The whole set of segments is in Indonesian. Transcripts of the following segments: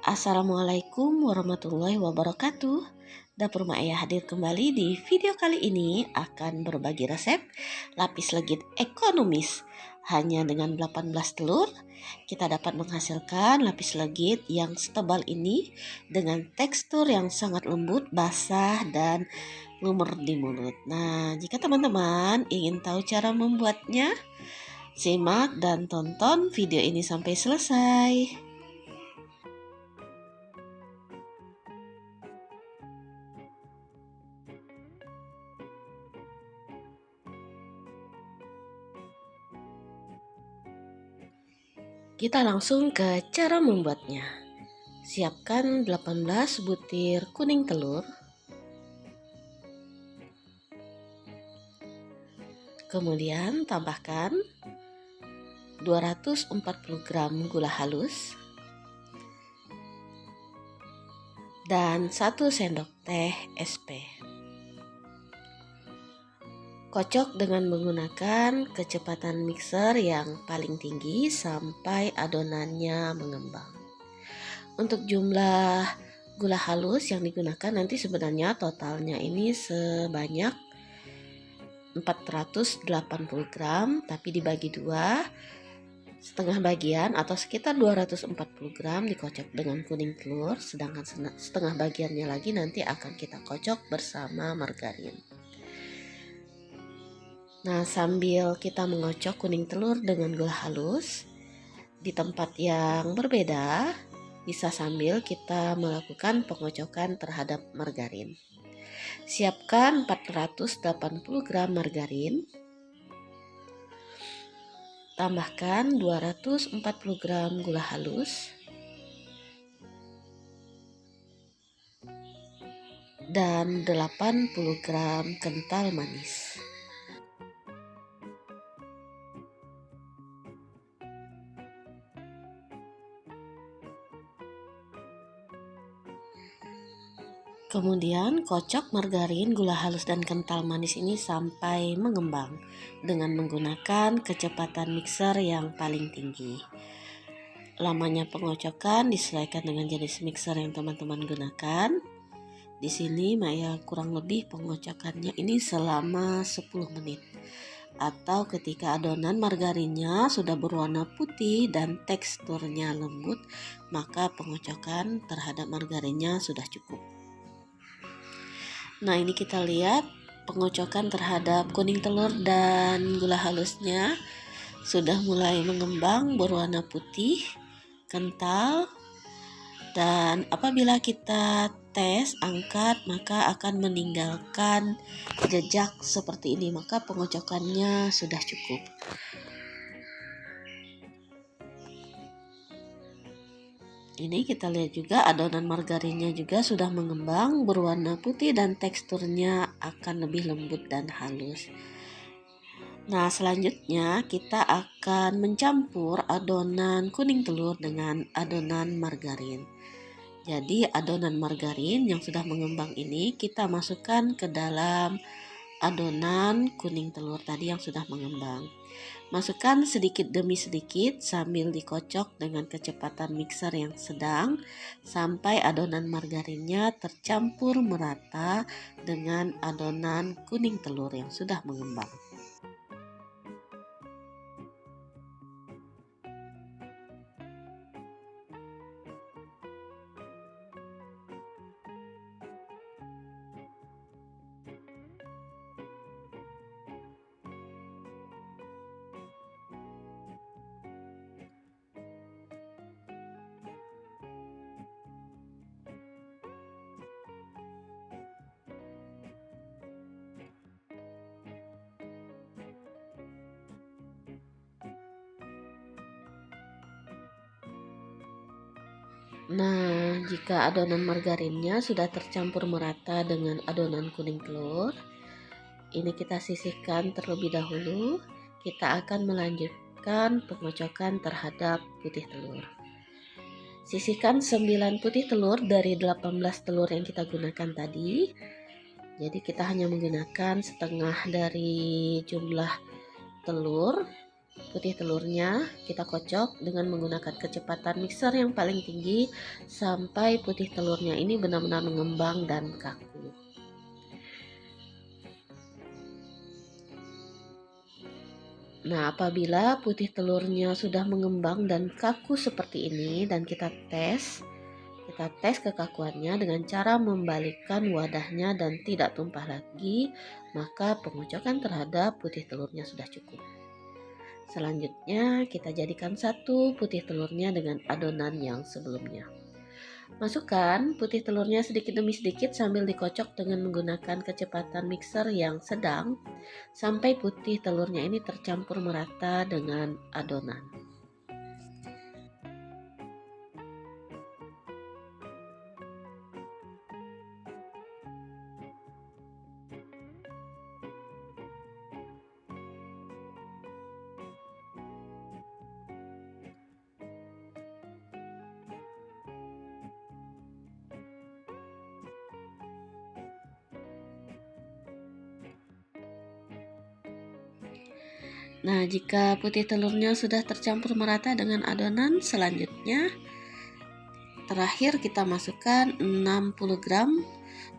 Assalamualaikum warahmatullahi wabarakatuh. Dapur Mak Ayah hadir kembali di video kali ini akan berbagi resep lapis legit ekonomis. Hanya dengan 18 telur, kita dapat menghasilkan lapis legit yang setebal ini dengan tekstur yang sangat lembut, basah, dan lumer di mulut. Nah, jika teman-teman ingin tahu cara membuatnya, simak dan tonton video ini sampai selesai. Kita langsung ke cara membuatnya. Siapkan 18 butir kuning telur. Kemudian tambahkan 240 gram gula halus dan 1 sendok teh SP. Kocok dengan menggunakan kecepatan mixer yang paling tinggi sampai adonannya mengembang. Untuk jumlah gula halus yang digunakan nanti sebenarnya totalnya ini sebanyak 480 gram, tapi dibagi dua, setengah bagian atau sekitar 240 gram dikocok dengan kuning telur, sedangkan setengah bagiannya lagi nanti akan kita kocok bersama margarin. Nah, sambil kita mengocok kuning telur dengan gula halus di tempat yang berbeda, bisa sambil kita melakukan pengocokan terhadap margarin. Siapkan 480 gram margarin. Tambahkan 240 gram gula halus dan 80 gram kental manis. Kemudian kocok margarin, gula halus, dan kental manis ini sampai mengembang dengan menggunakan kecepatan mixer yang paling tinggi. Lamanya pengocokan disesuaikan dengan jenis mixer yang teman-teman gunakan. Di sini Maya kurang lebih pengocokannya ini selama 10 menit. Atau ketika adonan margarinnya sudah berwarna putih dan teksturnya lembut, maka pengocokan terhadap margarinnya sudah cukup. Nah, ini kita lihat pengocokan terhadap kuning telur dan gula halusnya sudah mulai mengembang berwarna putih, kental, dan apabila kita tes angkat maka akan meninggalkan jejak seperti ini, maka pengocokannya sudah cukup. Ini kita lihat juga adonan margarinnya juga sudah mengembang berwarna putih dan teksturnya akan lebih lembut dan halus. Nah, selanjutnya kita akan mencampur adonan kuning telur dengan adonan margarin. Jadi adonan margarin yang sudah mengembang ini kita masukkan ke dalam adonan kuning telur tadi yang sudah mengembang. Masukkan sedikit demi sedikit sambil dikocok dengan kecepatan mixer yang sedang sampai adonan margarinnya tercampur merata dengan adonan kuning telur yang sudah mengembang. Nah, jika adonan margarinnya sudah tercampur merata dengan adonan kuning telur, ini kita sisihkan terlebih dahulu. Kita akan melanjutkan pengocokan terhadap putih telur. Sisihkan 9 putih telur dari 18 telur yang kita gunakan tadi. Jadi kita hanya menggunakan setengah dari jumlah telur Putih telurnya kita kocok dengan menggunakan kecepatan mixer yang paling tinggi sampai putih telurnya ini benar-benar mengembang dan kaku. Nah, apabila putih telurnya sudah mengembang dan kaku seperti ini dan kita tes kekakuannya dengan cara membalikkan wadahnya dan tidak tumpah lagi, maka pengocokan terhadap putih telurnya sudah cukup. Selanjutnya kita jadikan satu putih telurnya dengan adonan yang sebelumnya. Masukkan putih telurnya sedikit demi sedikit sambil dikocok dengan menggunakan kecepatan mixer yang sedang sampai putih telurnya ini tercampur merata dengan adonan. Nah, jika putih telurnya sudah tercampur merata dengan adonan, selanjutnya terakhir kita masukkan 60 gram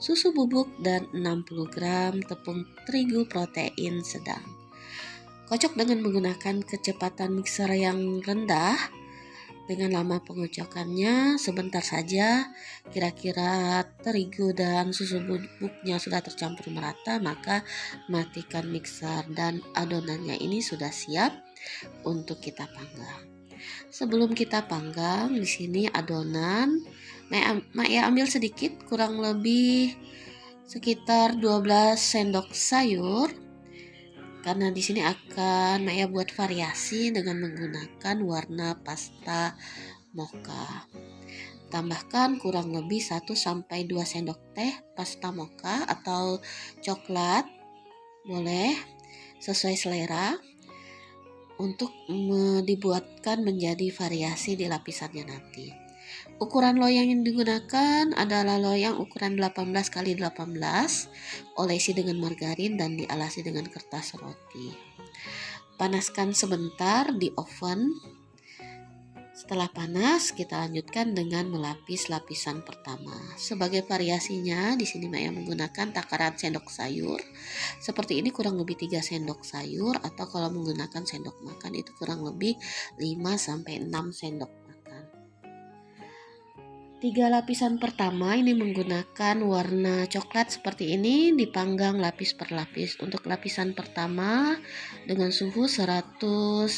susu bubuk dan 60 gram tepung terigu protein sedang. Kocok dengan menggunakan kecepatan mixer yang rendah. Dengan lama pengocokannya sebentar saja, kira-kira terigu dan susu bubuknya sudah tercampur merata, maka matikan mixer dan adonannya ini sudah siap untuk kita panggang. Sebelum kita panggang, di sini adonan Maya ambil sedikit, kurang lebih sekitar 12 sendok sayur. Karena di sini akan Maya buat variasi dengan menggunakan warna pasta mocha. Tambahkan kurang lebih 1 sampai 2 sendok teh pasta mocha atau coklat, boleh sesuai selera, untuk dibuatkan menjadi variasi di lapisannya nanti. Ukuran loyang yang digunakan adalah loyang ukuran 18 x 18, olesi dengan margarin dan dialasi dengan kertas roti. Panaskan sebentar di oven. Setelah panas, kita lanjutkan dengan melapis lapisan pertama. Sebagai variasinya, di sini Maya menggunakan takaran sendok sayur. Seperti ini kurang lebih 3 sendok sayur, atau kalau menggunakan sendok makan itu kurang lebih 5 sampai 6 sendok makan. 3 lapisan pertama ini menggunakan warna coklat seperti ini, dipanggang lapis per lapis. Untuk lapisan pertama dengan suhu 180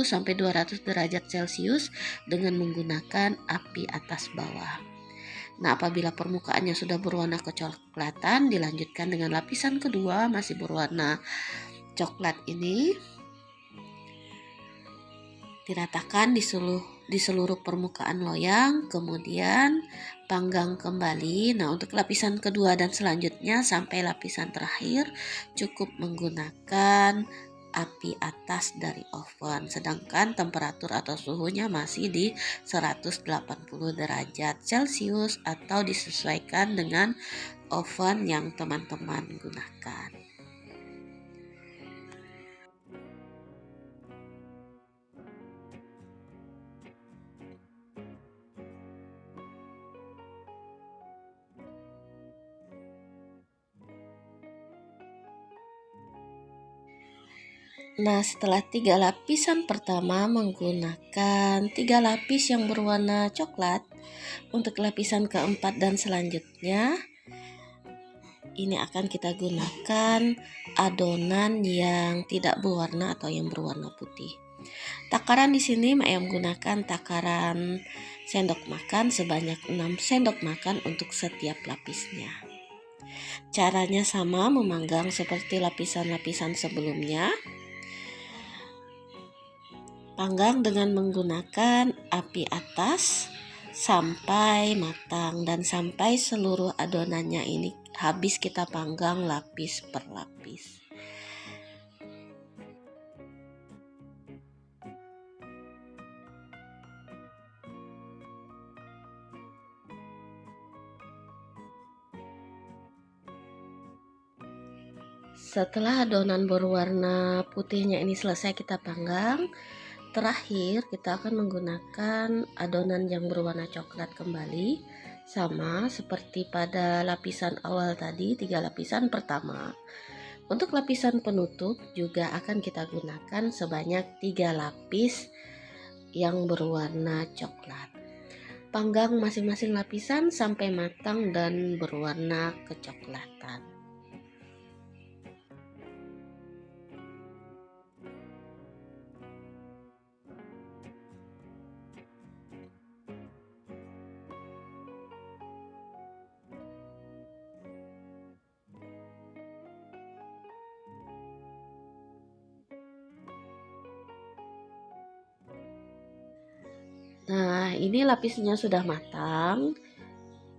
sampai 200 derajat Celcius dengan menggunakan api atas bawah. Nah, apabila permukaannya sudah berwarna kecoklatan, dilanjutkan dengan lapisan kedua masih berwarna coklat ini. Diratakan di seluruh permukaan loyang, kemudian panggang kembali. Nah, untuk lapisan kedua dan selanjutnya sampai lapisan terakhir cukup menggunakan api atas dari oven, sedangkan temperatur atau suhunya masih di 180 derajat Celcius atau disesuaikan dengan oven yang teman-teman gunakan. Nah, setelah 3 lapisan pertama menggunakan 3 lapis yang berwarna coklat, untuk lapisan keempat dan selanjutnya ini akan kita gunakan adonan yang tidak berwarna atau yang berwarna putih. Takaran di sini Maya menggunakan takaran sendok makan sebanyak 6 sendok makan untuk setiap lapisnya. Caranya sama, memanggang seperti lapisan-lapisan sebelumnya. Panggang dengan menggunakan api atas sampai matang dan sampai seluruh adonannya ini habis kita panggang lapis per lapis. Setelah adonan berwarna putihnya ini selesai kita panggang, terakhir kita akan menggunakan adonan yang berwarna coklat kembali, sama seperti pada lapisan awal tadi, 3 lapisan pertama. Untuk lapisan penutup juga akan kita gunakan sebanyak 3 lapis yang berwarna coklat. Panggang masing-masing lapisan sampai matang dan berwarna kecoklatan. Nah, ini lapisnya sudah matang.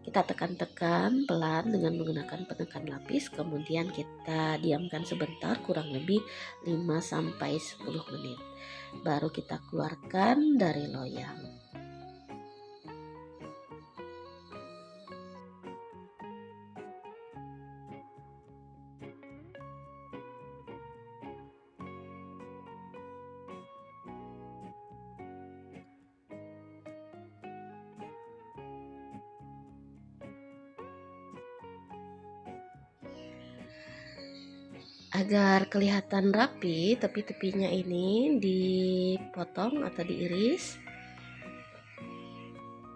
Kita tekan-tekan pelan dengan menggunakan penekan lapis, kemudian kita diamkan sebentar kurang lebih 5-10 menit. Baru kita keluarkan dari loyang. Agar kelihatan rapi, tepi-tepinya ini dipotong atau diiris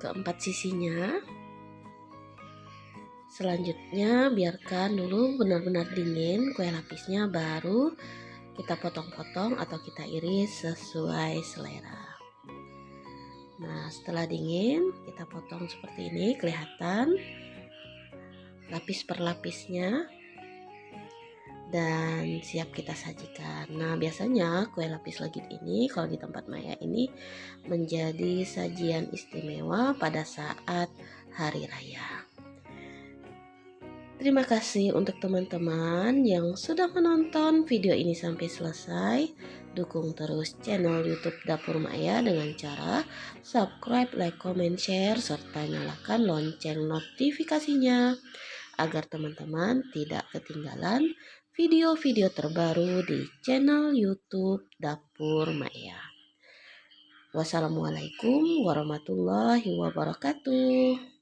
keempat sisinya. Selanjutnya biarkan dulu benar-benar dingin kue lapisnya, baru kita potong-potong atau kita iris sesuai selera. Nah, setelah dingin kita potong seperti ini, kelihatan lapis per lapisnya dan siap kita sajikan. Nah, biasanya kue lapis legit ini kalau di tempat Maya ini menjadi sajian istimewa pada saat hari raya. Terima kasih untuk teman-teman yang sudah menonton video ini sampai selesai. Dukung terus channel YouTube Dapur Maya dengan cara subscribe, like, comment, share, serta nyalakan lonceng notifikasinya agar teman-teman tidak ketinggalan video-video terbaru di channel YouTube Dapur Maya. Wassalamualaikum warahmatullahi wabarakatuh.